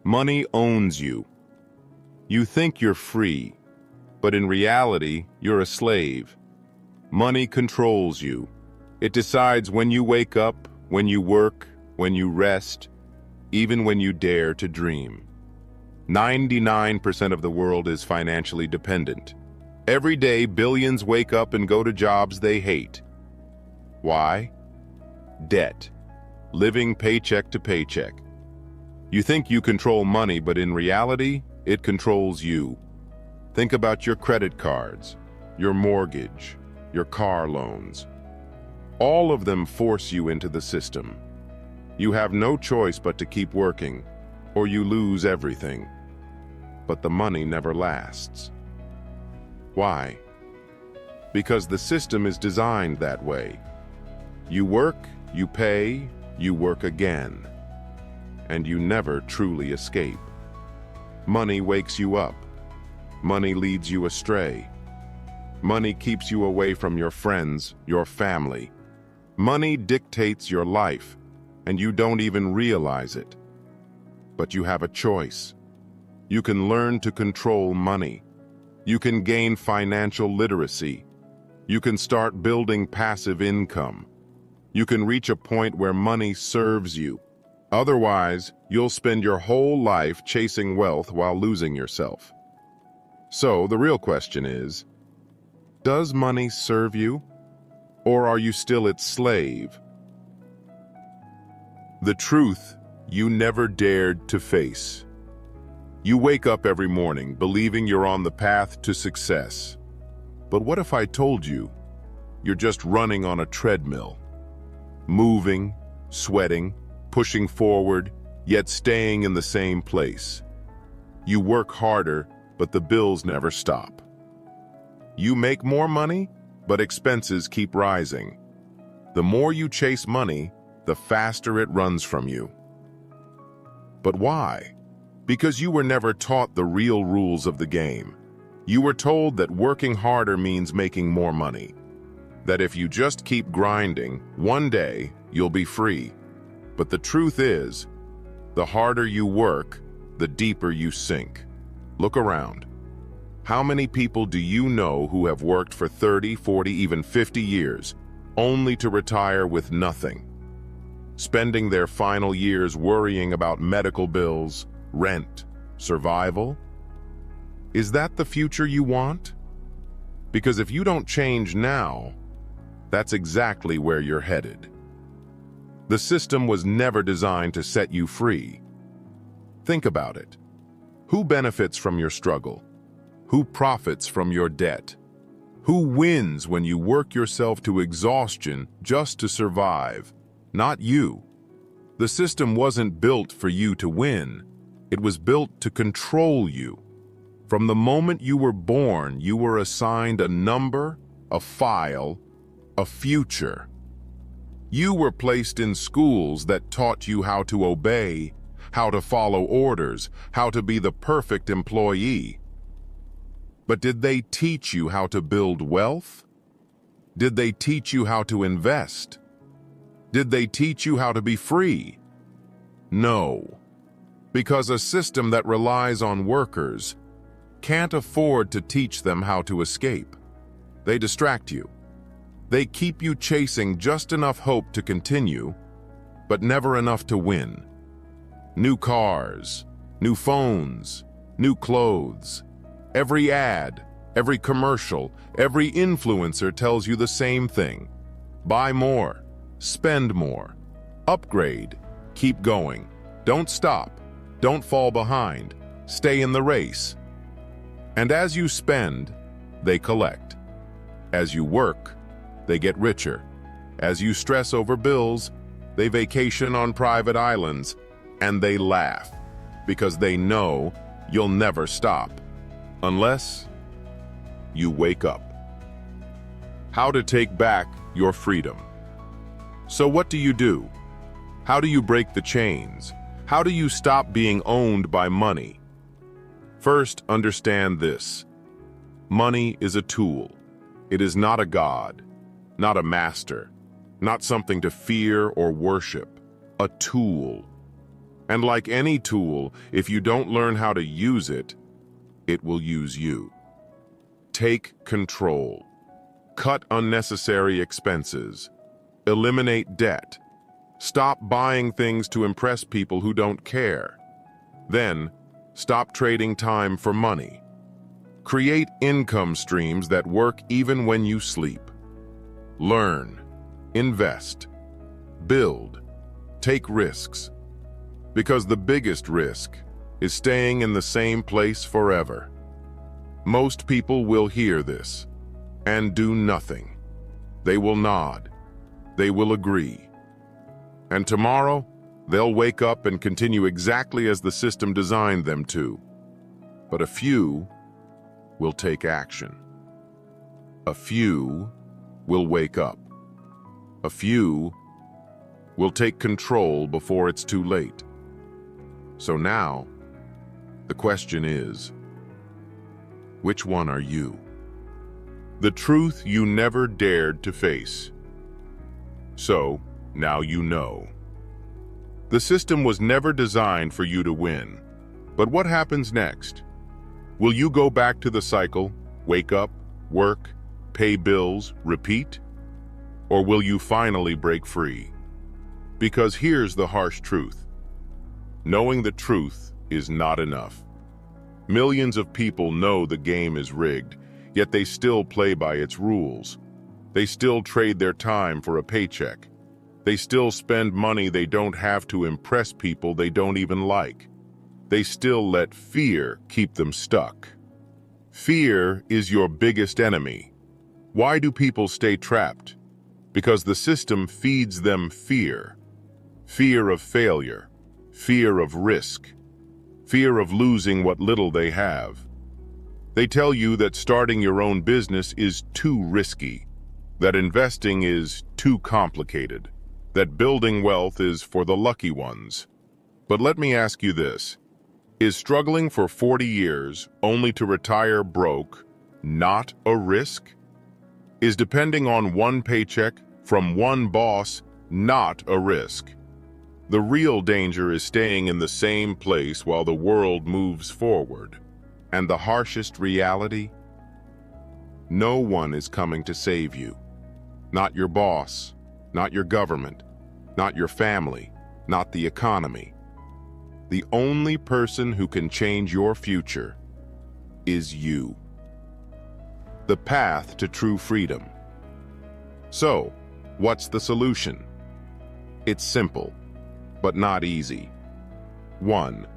Money owns you. You think you're free, but in reality, you're a slave. Money controls you. It decides when you wake up, when you work, when you rest, even when you dare to dream. 99% of the world is financially dependent. Every day, billions wake up and go to jobs they hate. Why? Debt. Living paycheck to paycheck. You think you control money, but in reality, it controls you. Think about your credit cards, your mortgage, your car loans. All of them force you into the system. You have no choice but to keep working, or you lose everything. But the money never lasts. Why? Because the system is designed that way. You work, you pay, you work again. And you never truly escape. Money wakes you up. Money leads you astray. Money keeps you away from your friends, your family. Money dictates your life, and you don't even realize it. But you have a choice. You can learn to control money. You can gain financial literacy. You can start building passive income. You can reach a point where money serves you. Otherwise, you'll spend your whole life chasing wealth while losing yourself. So, the real question is, does money serve you? Or are you still its slave? The truth you never dared to face. You wake up every morning believing you're on the path to success. But what if I told you you're just running on a treadmill? Moving, sweating, pushing forward, yet staying in the same place. You work harder, but the bills never stop. You make more money, but expenses keep rising. The more you chase money, the faster it runs from you. But why? Because you were never taught the real rules of the game. You were told that working harder means making more money. That if you just keep grinding, one day you'll be free. But the truth is, the harder you work, the deeper you sink. Look around. How many people do you know who have worked for 30, 40, even 50 years, only to retire with nothing? Spending their final years worrying about medical bills, rent, survival? Is that the future you want? Because if you don't change now, that's exactly where you're headed. The system was never designed to set you free. Think about it. Who benefits from your struggle? Who profits from your debt? Who wins when you work yourself to exhaustion just to survive? Not you. The system wasn't built for you to win. It was built to control you. From the moment you were born, you were assigned a number, a file, a future. You were placed in schools that taught you how to obey, how to follow orders, how to be the perfect employee. But did they teach you how to build wealth? Did they teach you how to invest? Did they teach you how to be free? No, because a system that relies on workers can't afford to teach them how to escape. They distract you. They keep you chasing just enough hope to continue, but never enough to win. New cars, new phones, new clothes. Every ad, every commercial, every influencer tells you the same thing. Buy more, spend more, upgrade, keep going. Don't stop, don't fall behind, stay in the race. And as you spend, they collect. As you work, they get richer. As you stress over bills, they vacation on private islands, and they laugh because they know you'll never stop unless you wake up. How to take back your freedom. So what do you do? How do you break the chains? How do you stop being owned by money? First, understand this. Money is a tool. It is not a god. Not a master, not something to fear or worship, a tool. And like any tool, if you don't learn how to use it, it will use you. Take control. Cut unnecessary expenses. Eliminate debt. Stop buying things to impress people who don't care. Then, stop trading time for money. Create income streams that work even when you sleep. Learn, invest, build, take risks. Because the biggest risk is staying in the same place forever. Most people will hear this and do nothing. They will nod. They will agree. And tomorrow, they'll wake up and continue exactly as the system designed them to. But a few will take action. A few will wake up. A few will take control before it's too late. So now, the question is, which one are you? The truth you never dared to face. So, now you know. The system was never designed for you to win. But what happens next? Will you go back to the cycle, wake up, work, pay bills, repeat? Or will you finally break free? Because here's the harsh truth. Knowing the truth is not enough. Millions of people know the game is rigged, yet they still play by its rules. They still trade their time for a paycheck. They still spend money they don't have to impress people they don't even like. They still let fear keep them stuck. Fear is your biggest enemy. Why do people stay trapped? Because the system feeds them fear. Fear of failure, fear of risk, fear of losing what little they have. They tell you that starting your own business is too risky, that investing is too complicated, that building wealth is for the lucky ones. But let me ask you this. Is struggling for 40 years only to retire broke not a risk? Is depending on one paycheck from one boss not a risk? The real danger is staying in the same place while the world moves forward. And the harshest reality? No one is coming to save you. Not your boss, not your government, not your family, not the economy. The only person who can change your future is you. The path to true freedom. So, what's the solution? It's simple, but not easy. 1.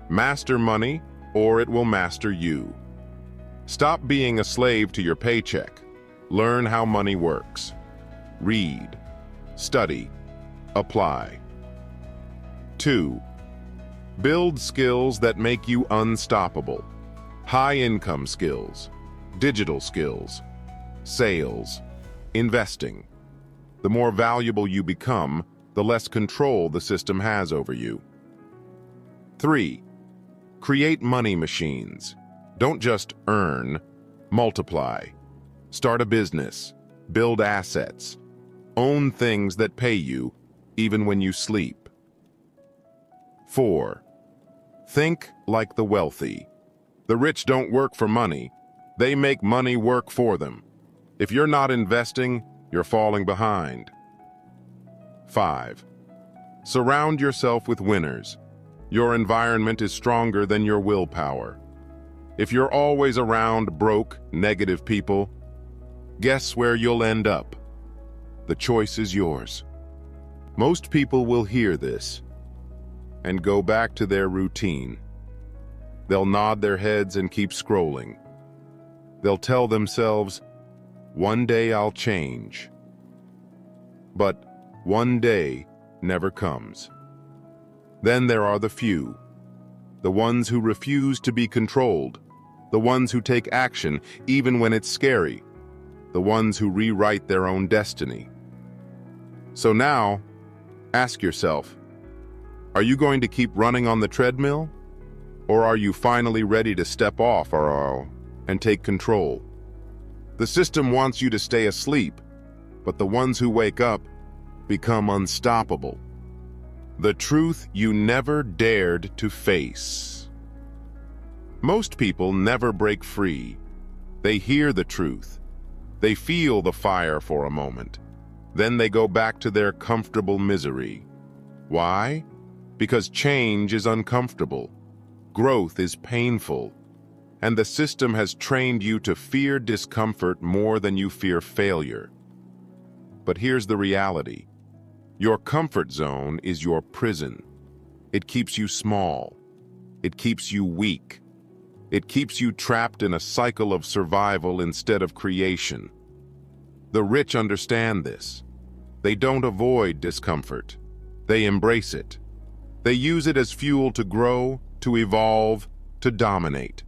Master money, or it will master you. Stop being a slave to your paycheck. Learn how money works. Read, study, apply. 2. Build skills that make you unstoppable. High-income skills, digital skills, sales, investing. The more valuable you become, the less control the system has over you. 3. Create money machines. Don't just earn, multiply. Start a business, build assets, own things that pay you even when you sleep. 4. Think like the wealthy. The rich don't work for money. They make money work for them. If you're not investing, you're falling behind. 5. Surround yourself with winners. Your environment is stronger than your willpower. If you're always around broke, negative people, guess where you'll end up? The choice is yours. Most people will hear this and go back to their routine. They'll nod their heads and keep scrolling. They'll tell themselves, one day I'll change. But one day never comes. Then there are the few, the ones who refuse to be controlled, the ones who take action even when it's scary, the ones who rewrite their own destiny. So now, ask yourself, are you going to keep running on the treadmill? Or are you finally ready to step off and take control? The system wants you to stay asleep, but the ones who wake up become unstoppable. The truth you never dared to face. Most people never break free. They hear the truth. They feel the fire for a moment. Then they go back to their comfortable misery. Why? Because change is uncomfortable. Growth is painful. And the system has trained you to fear discomfort more than you fear failure. But here's the reality. Your comfort zone is your prison. It keeps you small. It keeps you weak. It keeps you trapped in a cycle of survival instead of creation. The rich understand this. They don't avoid discomfort. They embrace it. They use it as fuel to grow, to evolve, to dominate.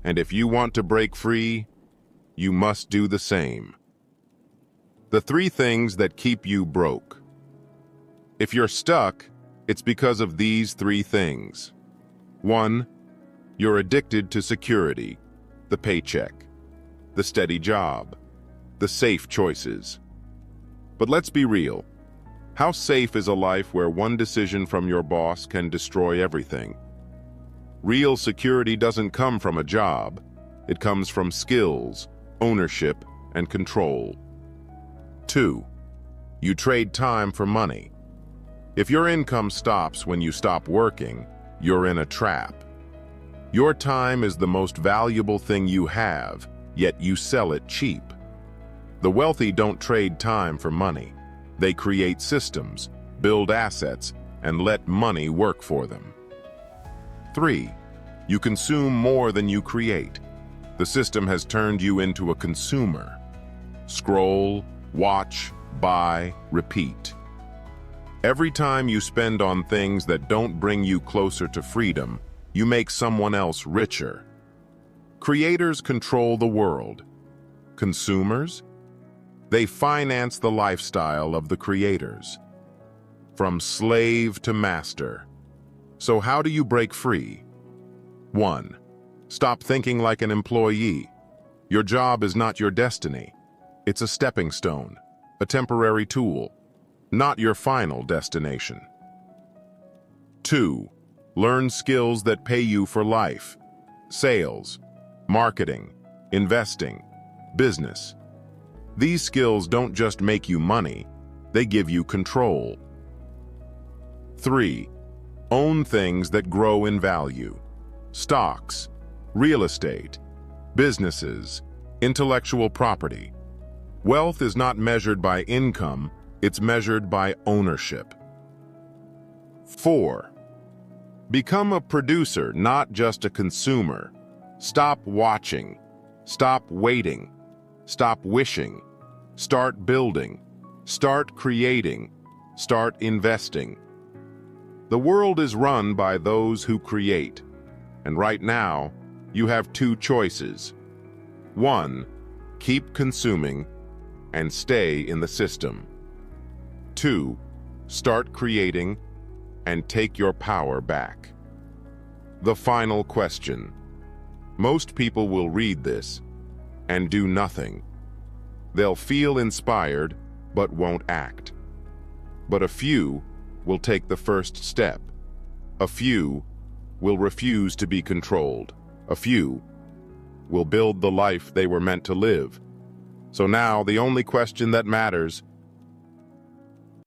And if you want to break free, you must do the same. The 3 things that keep you broke. If you're stuck, it's because of these 3 things. 1. You're addicted to security, the paycheck, the steady job, the safe choices. But let's be real. How safe is a life where one decision from your boss can destroy everything? Real security doesn't come from a job. It comes from skills, ownership, and control. 2. You trade time for money. If your income stops when you stop working, you're in a trap. Your time is the most valuable thing you have, yet you sell it cheap. The wealthy don't trade time for money. They create systems, build assets, and let money work for them. 3. You consume more than you create. The system has turned you into a consumer. Scroll, watch, buy, repeat. Every time you spend on things that don't bring you closer to freedom, you make someone else richer. Creators control the world. Consumers? They finance the lifestyle of the creators. From slave to master. So how do you break free? 1. Stop thinking like an employee. Your job is not your destiny. It's a stepping stone, a temporary tool, not your final destination. 2. Learn skills that pay you for life. Sales, marketing, investing, business. These skills don't just make you money, they give you control. 3. Own things that grow in value. Stocks, real estate, businesses, intellectual property. Wealth is not measured by income, it's measured by ownership. 4. Become a producer, not just a consumer. Stop watching. Stop waiting. Stop wishing. Start building. Start creating. Start investing. The world is run by those who create. And right now, you have 2 choices. 1. Keep consuming and stay in the system. 2. Start creating and take your power back. The final question. Most people will read this and do nothing. They'll feel inspired but won't act. But a few will take the first step. A few will refuse to be controlled. A few will build the life they were meant to live. So now the only question that matters